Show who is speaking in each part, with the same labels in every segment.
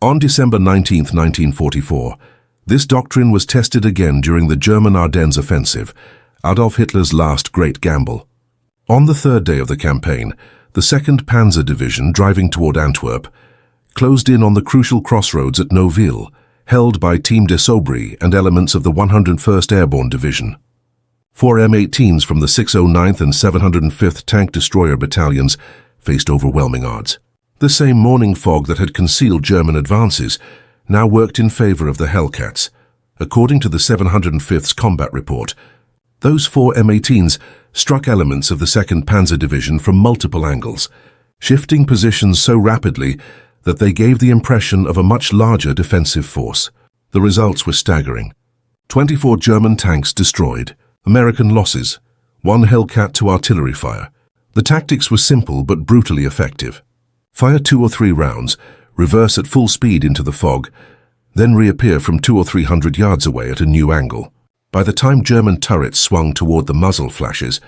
Speaker 1: On December 19, 1944, this doctrine was tested again during the German Ardennes offensive, Adolf Hitler's last great gamble. On the third day of the campaign, the 2nd Panzer Division, driving toward Antwerp, closed in on the crucial crossroads at Neuville, held by Team de Sobry and elements of the 101st Airborne Division. 4 M18s from the 609th and 705th Tank Destroyer Battalions faced overwhelming odds. The same morning fog that had concealed German advances now worked in favor of the Hellcats. According to the 705th's combat report, those 4 M18s struck elements of the 2nd Panzer Division from multiple angles, shifting positions so rapidly that they gave the impression of a much larger defensive force. The results were staggering. 24 German tanks destroyed, American losses, 1 Hellcat to artillery fire. The tactics were simple but brutally effective. Fire 2 or 3 rounds, reverse at full speed into the fog, then reappear from 200 or 300 yards away at a new angle. By the time German turrets swung toward the muzzle flashes,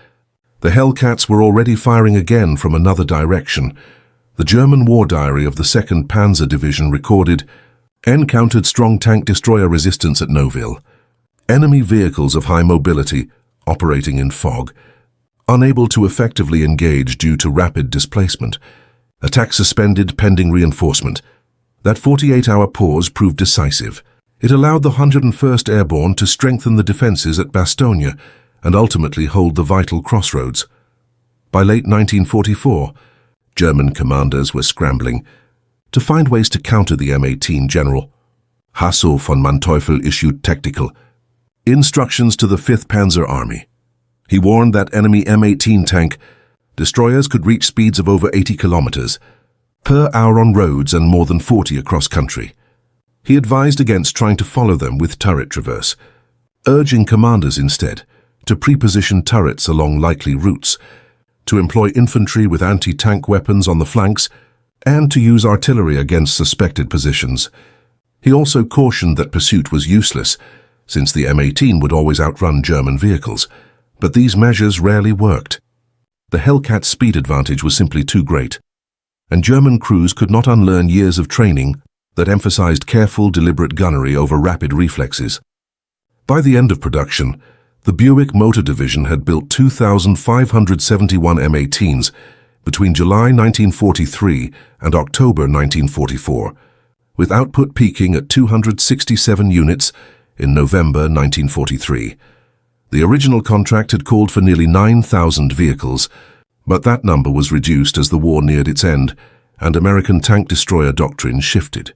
Speaker 1: the Hellcats were already firing again from another direction. The German war diary of the 2nd Panzer Division recorded, encountered strong tank destroyer resistance at Neuville. Enemy vehicles of high mobility, operating in fog, unable to effectively engage due to rapid displacement. Attack suspended pending reinforcement. That 48-hour pause proved decisive. It allowed the 101st Airborne to strengthen the defenses at Bastogne and ultimately hold the vital crossroads. By late 1944, German commanders were scrambling to find ways to counter the M18 general. Hasso von Manteuffel issued tactical instructions to the 5th Panzer Army. He warned that enemy M18 tank destroyers could reach speeds of over 80 kilometers per hour on roads and more than 40 across country. He advised against trying to follow them with turret traverse, urging commanders instead to pre-position turrets along likely routes, to employ infantry with anti-tank weapons on the flanks, and to use artillery against suspected positions. He also cautioned that pursuit was useless, since the M18 would always outrun German vehicles, but these measures rarely worked. The Hellcat's speed advantage was simply too great, and German crews could not unlearn years of training that emphasized careful, deliberate gunnery over rapid reflexes. By the end of production, the Buick Motor Division had built 2,571 M18s between July 1943 and October 1944, with output peaking at 267 units in November 1943. The original contract had called for nearly 9,000 vehicles, but that number was reduced as the war neared its end and American tank destroyer doctrine shifted.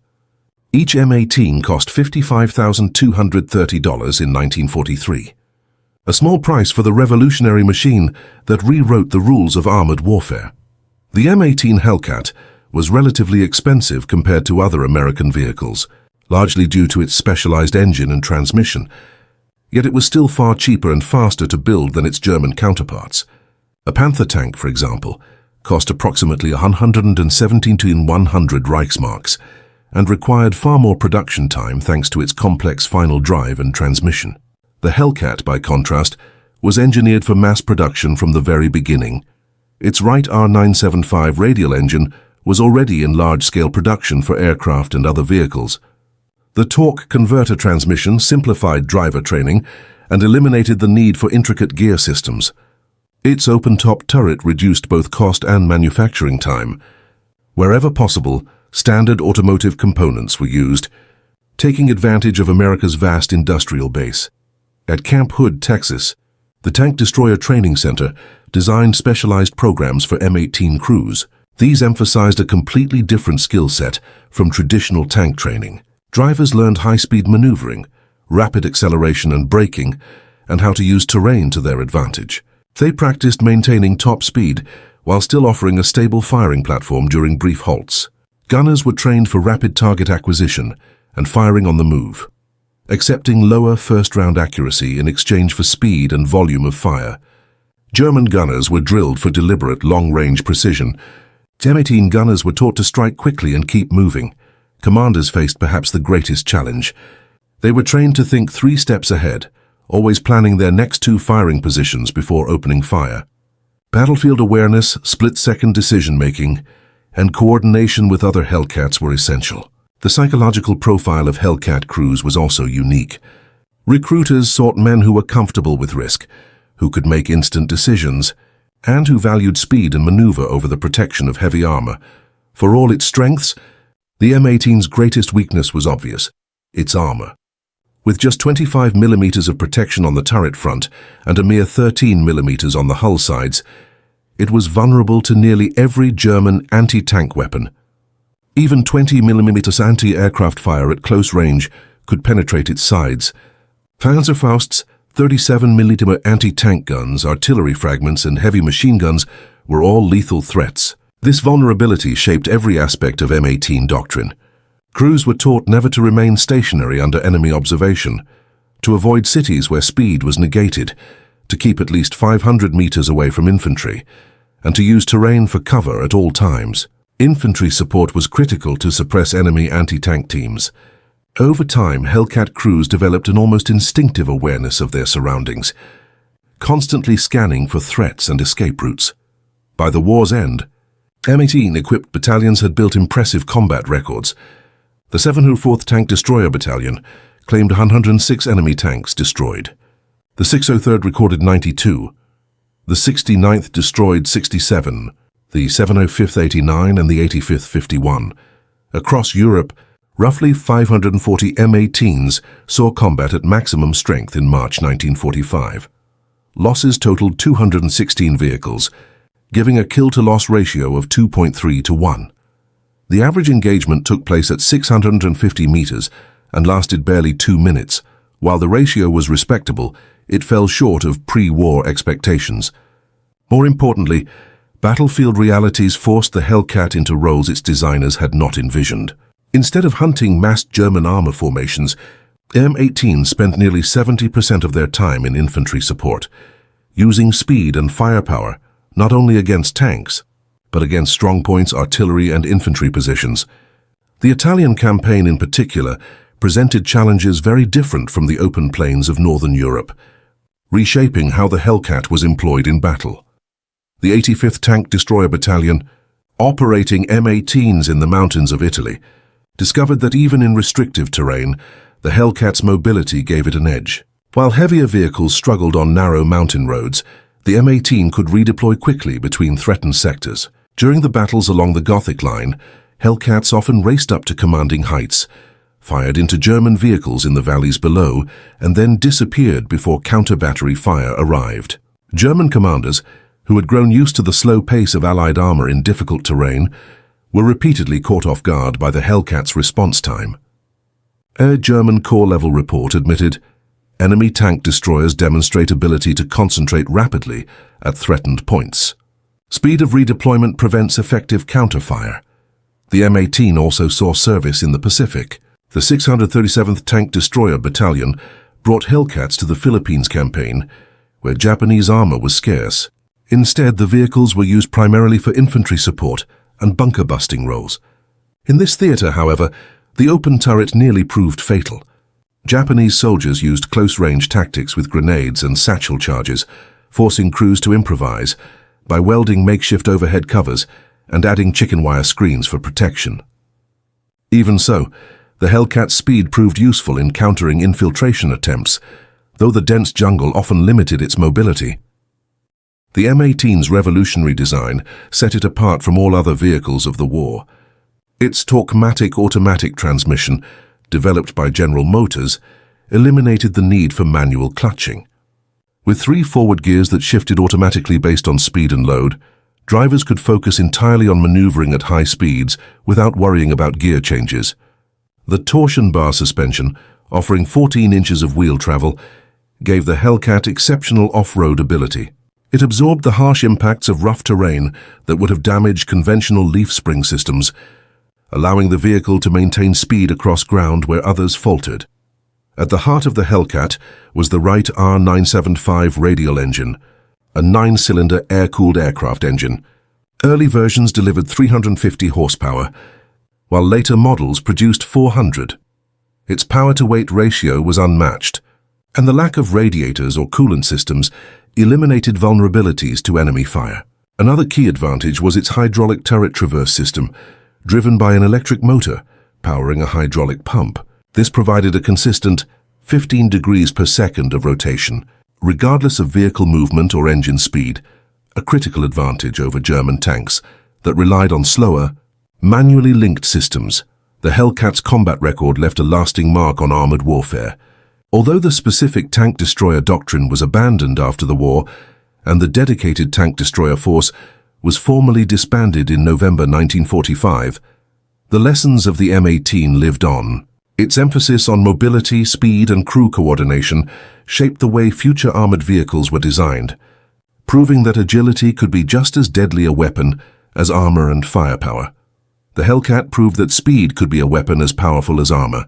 Speaker 1: Each M18 cost $55,230 in 1943. A small price for the revolutionary machine that rewrote the rules of armored warfare. The M18 Hellcat was relatively expensive compared to other American vehicles, largely due to its specialized engine and transmission, yet it was still far cheaper and faster to build than its German counterparts. A Panther tank, for example, cost approximately 117,100 Reichsmarks and required far more production time thanks to its complex final drive and transmission. The Hellcat, by contrast, was engineered for mass production from the very beginning. Its Wright R975 radial engine was already in large-scale production for aircraft and other vehicles. The torque converter transmission simplified driver training and eliminated the need for intricate gear systems. Its open-top turret reduced both cost and manufacturing time. Wherever possible, standard automotive components were used, taking advantage of America's vast industrial base. At Camp Hood, Texas, the Tank Destroyer Training Center designed specialized programs for M18 crews. These emphasized a completely different skill set from traditional tank training. Drivers learned high-speed maneuvering, rapid acceleration and braking, and how to use terrain to their advantage. They practiced maintaining top speed while still offering a stable firing platform during brief halts. Gunners were trained for rapid target acquisition and firing on the move, accepting lower first-round accuracy in exchange for speed and volume of fire. German gunners were drilled for deliberate long-range precision. M18 gunners were taught to strike quickly and keep moving. Commanders faced perhaps the greatest challenge. They were trained to think 3 steps ahead, always planning their next 2 firing positions before opening fire. Battlefield awareness, split-second decision-making, and coordination with other Hellcats were essential. The psychological profile of Hellcat crews was also unique. Recruiters sought men who were comfortable with risk, who could make instant decisions, and who valued speed and maneuver over the protection of heavy armor. For all its strengths, the M18's greatest weakness was obvious: its armor. With just 25 millimeters of protection on the turret front and a mere 13 millimeters on the hull sides, it was vulnerable to nearly every German anti-tank weapon. Even 20 millimeters anti-aircraft fire at close range could penetrate its sides. Panzerfaust's 37 millimeter anti-tank guns, artillery fragments, and heavy machine guns were all lethal threats. This vulnerability shaped every aspect of M18 doctrine. Crews were taught never to remain stationary under enemy observation, to avoid cities where speed was negated, to keep at least 500 meters away from infantry, and to use terrain for cover at all times. Infantry support was critical to suppress enemy anti-tank teams. Over time, Hellcat crews developed an almost instinctive awareness of their surroundings, constantly scanning for threats and escape routes. By the war's end, M18-equipped battalions had built impressive combat records. The 704th Tank Destroyer Battalion claimed 106 enemy tanks destroyed. The 603rd recorded 92. The 69th destroyed 67. The 705th 89 and the 85th 51. Across Europe, roughly 540 M18s saw combat at maximum strength in March 1945. Losses totaled 216 vehicles, giving a kill-to-loss ratio of 2.3 to 1. The average engagement took place at 650 meters and lasted barely 2 minutes. While the ratio was respectable, it fell short of pre-war expectations. More importantly, battlefield realities forced the Hellcat into roles its designers had not envisioned. Instead of hunting massed German armor formations, M18 spent nearly 70% of their time in infantry support, using speed and firepower not only against tanks, but against strongpoints, artillery, and infantry positions. The Italian campaign in particular presented challenges very different from the open plains of northern Europe, reshaping how the Hellcat was employed in battle. The 85th Tank Destroyer Battalion, operating M18s in the mountains of Italy, discovered that even in restrictive terrain, the Hellcat's mobility gave it an edge. While heavier vehicles struggled on narrow mountain roads, the M18 could redeploy quickly between threatened sectors. During the battles along the Gothic Line, Hellcats often raced up to commanding heights, fired into German vehicles in the valleys below, and then disappeared before counter-battery fire arrived. German commanders, who had grown used to the slow pace of Allied armor in difficult terrain, were repeatedly caught off guard by the Hellcat's response time. A German corps-level report admitted, "Enemy tank destroyers demonstrate ability to concentrate rapidly at threatened points. Speed of redeployment prevents effective counterfire." The M18 also saw service in the Pacific. The 637th Tank Destroyer Battalion brought Hellcats to the Philippines campaign, where Japanese armor was scarce. Instead, the vehicles were used primarily for infantry support and bunker-busting roles. In this theater, however, the open turret nearly proved fatal. Japanese soldiers used close-range tactics with grenades and satchel charges, forcing crews to improvise by welding makeshift overhead covers and adding chicken wire screens for protection. Even so, the Hellcat's speed proved useful in countering infiltration attempts, though the dense jungle often limited its mobility. The M18's revolutionary design set it apart from all other vehicles of the war. Its Torquematic automatic transmission, developed by General Motors, eliminated the need for manual clutching. With 3 forward gears that shifted automatically based on speed and load, drivers could focus entirely on maneuvering at high speeds without worrying about gear changes. The torsion bar suspension, offering 14 inches of wheel travel, gave the Hellcat exceptional off-road ability. It absorbed the harsh impacts of rough terrain that would have damaged conventional leaf spring systems, allowing the vehicle to maintain speed across ground where others faltered. At the heart of the Hellcat was the Wright R975 radial engine, a 9-cylinder air-cooled aircraft engine. Early versions delivered 350 horsepower, while later models produced 400. Its power-to-weight ratio was unmatched, and the lack of radiators or coolant systems eliminated vulnerabilities to enemy fire. Another key advantage was its hydraulic turret traverse system, driven by an electric motor, powering a hydraulic pump. This provided a consistent 15 degrees per second of rotation, regardless of vehicle movement or engine speed, a critical advantage over German tanks that relied on slower, manually linked systems. The Hellcat's combat record left a lasting mark on armored warfare. Although the specific tank destroyer doctrine was abandoned after the war, and the dedicated tank destroyer force was formally disbanded in November 1945, the lessons of the M18 lived on. Its emphasis on mobility, speed, and crew coordination shaped the way future armored vehicles were designed, proving that agility could be just as deadly a weapon as armor and firepower. The Hellcat proved that speed could be a weapon as powerful as armor,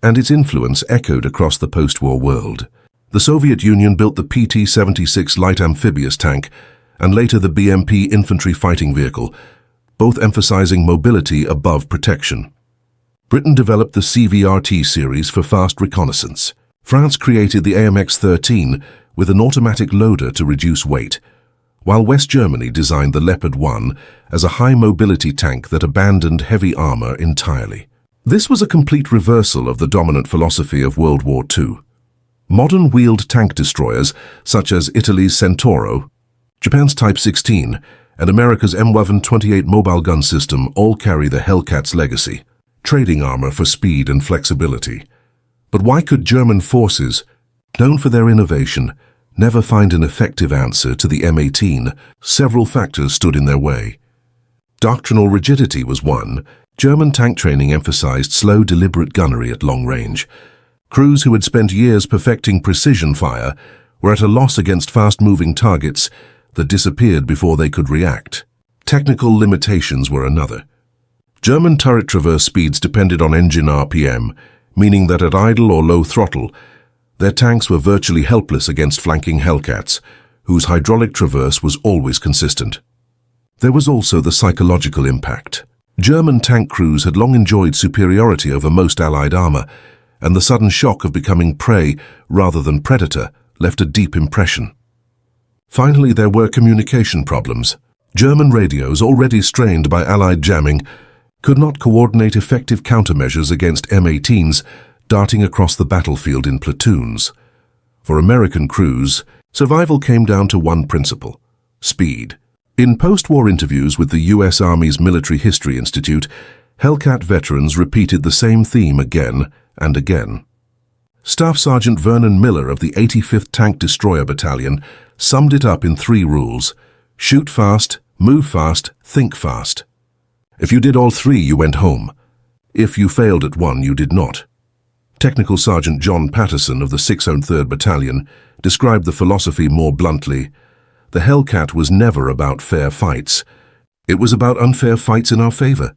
Speaker 1: and its influence echoed across the post-war world. The Soviet Union built the PT-76 light amphibious tank and later the BMP infantry fighting vehicle, both emphasizing mobility above protection. Britain developed the CVRT series for fast reconnaissance. France created the AMX-13 with an automatic loader to reduce weight, while West Germany designed the Leopard 1 as a high-mobility tank that abandoned heavy armor entirely. This was a complete reversal of the dominant philosophy of World War II. Modern wheeled tank destroyers, such as Italy's Centauro, Japan's Type 16, and America's M18 mobile gun system all carry the Hellcat's legacy, trading armor for speed and flexibility. But why could German forces, known for their innovation, never find an effective answer to the M18? Several factors stood in their way. Doctrinal rigidity was one. German tank training emphasized slow, deliberate gunnery at long range. Crews who had spent years perfecting precision fire were at a loss against fast-moving targets that disappeared before they could react. Technical limitations were another. German turret traverse speeds depended on engine RPM, meaning that at idle or low throttle, their tanks were virtually helpless against flanking Hellcats, whose hydraulic traverse was always consistent. There was also the psychological impact. German tank crews had long enjoyed superiority over most Allied armor, and the sudden shock of becoming prey rather than predator left a deep impression. Finally, there were communication problems. German radios, already strained by Allied jamming, could not coordinate effective countermeasures against M18s darting across the battlefield in platoons. For American crews, survival came down to one principle: speed. In post-war interviews with the U.S. Army's Military History Institute, Hellcat veterans repeated the same theme again and again. Staff Sergeant Vernon Miller of the 85th Tank Destroyer Battalion summed it up in 3 rules: shoot fast, move fast, think fast. If you did all 3, you went home. If you failed at one, you did not. Technical Sergeant John Patterson of the 603rd Battalion described the philosophy more bluntly: the Hellcat was never about fair fights. It was about unfair fights in our favor.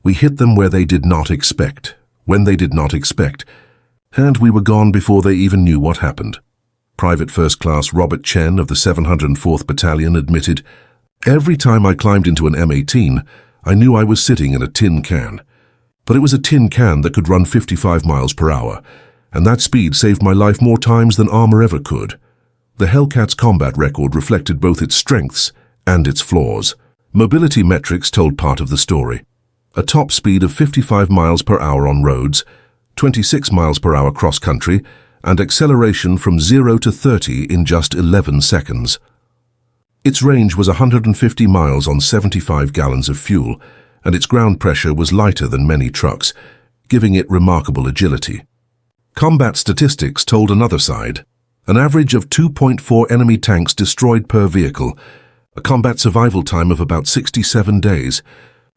Speaker 1: We hit them where they did not expect, when they did not expect, and we were gone before they even knew what happened. Private First Class Robert Chen of the 704th Battalion admitted, "Every time I climbed into an M18, I knew I was sitting in a tin can. But it was a tin can that could run 55 miles per hour, and that speed saved my life more times than armor ever could." The Hellcat's combat record reflected both its strengths and its flaws. Mobility metrics told part of the story. A top speed of 55 miles per hour on roads, 26 miles per hour cross-country, and acceleration from 0 to 30 in just 11 seconds. Its range was 150 miles on 75 gallons of fuel, and its ground pressure was lighter than many trucks, giving it remarkable agility. Combat statistics told another side. An average of 2.4 enemy tanks destroyed per vehicle, a combat survival time of about 67 days,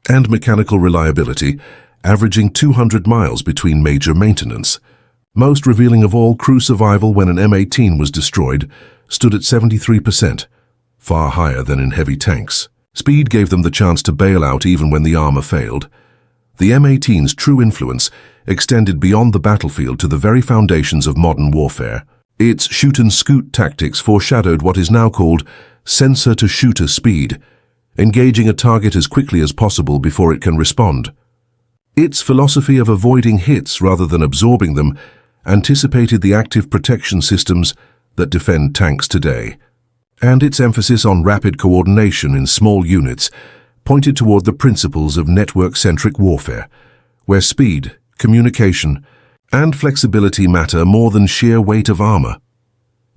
Speaker 1: and mechanical reliability averaging 200 miles between major maintenance. Most revealing of all, crew survival when an M18 was destroyed stood at 73%, far higher than in heavy tanks. Speed gave them the chance to bail out even when the armor failed. The M18's true influence extended beyond the battlefield to the very foundations of modern warfare. Its shoot-and-scoot tactics foreshadowed what is now called sensor-to-shooter speed, engaging a target as quickly as possible before it can respond. Its philosophy of avoiding hits rather than absorbing them anticipated the active protection systems that defend tanks today. And its emphasis on rapid coordination in small units pointed toward the principles of network-centric warfare, where speed, communication, and flexibility matter more than sheer weight of armor.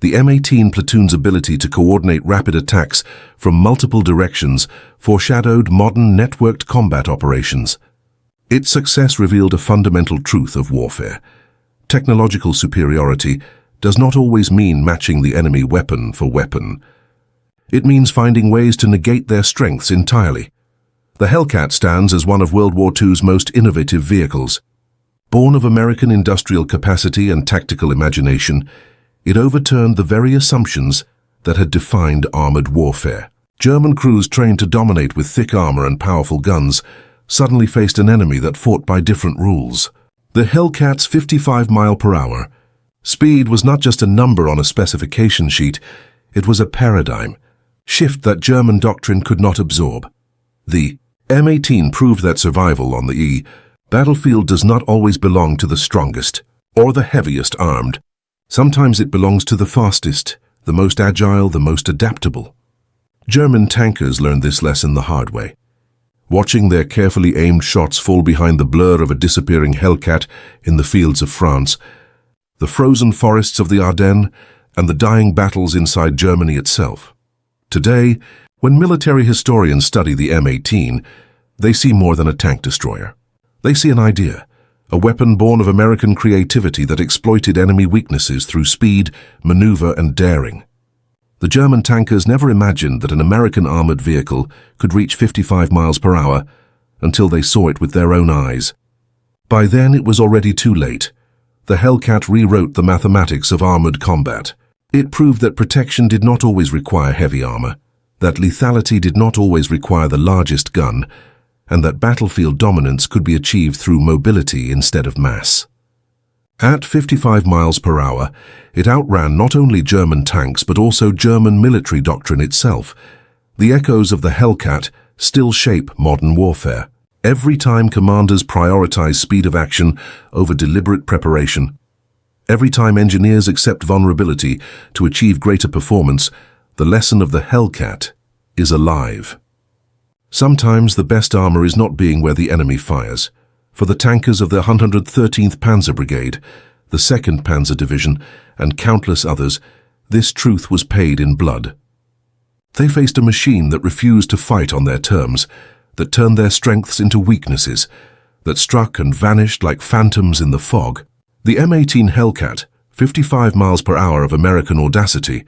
Speaker 1: The M18 platoon's ability to coordinate rapid attacks from multiple directions foreshadowed modern networked combat operations. Its success revealed a fundamental truth of warfare. Technological superiority does not always mean matching the enemy weapon for weapon. It means finding ways to negate their strengths entirely. The Hellcat stands as one of World War II's most innovative vehicles. Born of American industrial capacity and tactical imagination, it overturned the very assumptions that had defined armored warfare. German crews trained to dominate with thick armor and powerful guns suddenly faced an enemy that fought by different rules. The Hellcat's 55 mph speed was not just a number on a specification sheet, it was a paradigm shift that German doctrine could not absorb. The M18 proved that survival on the battlefield does not always belong to the strongest or the heaviest armed. Sometimes it belongs to the fastest, the most agile, the most adaptable. German tankers learned this lesson the hard way. Watching their carefully aimed shots fall behind the blur of a disappearing Hellcat in the fields of France, the frozen forests of the Ardennes, and the dying battles inside Germany itself. Today, when military historians study the M18, they see more than a tank destroyer. They see an idea, a weapon born of American creativity that exploited enemy weaknesses through speed, maneuver, and daring. The German tankers never imagined that an American armored vehicle could reach 55 mph until they saw it with their own eyes. By then, it was already too late. The Hellcat rewrote the mathematics of armored combat. It proved that protection did not always require heavy armor, that lethality did not always require the largest gun, and that battlefield dominance could be achieved through mobility instead of mass. At 55 mph, it outran not only German tanks but also German military doctrine itself. The echoes of the Hellcat still shape modern warfare. Every time commanders prioritize speed of action over deliberate preparation, every time engineers accept vulnerability to achieve greater performance, the lesson of the Hellcat is alive. Sometimes the best armor is not being where the enemy fires. For the tankers of the 113th Panzer Brigade, the 2nd Panzer Division, and countless others, this truth was paid in blood. They faced a machine that refused to fight on their terms, that turned their strengths into weaknesses, that struck and vanished like phantoms in the fog. The M18 Hellcat, 55 mph of American audacity,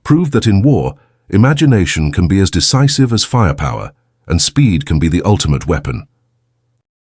Speaker 1: proved that in war, imagination can be as decisive as firepower, and speed can be the ultimate weapon.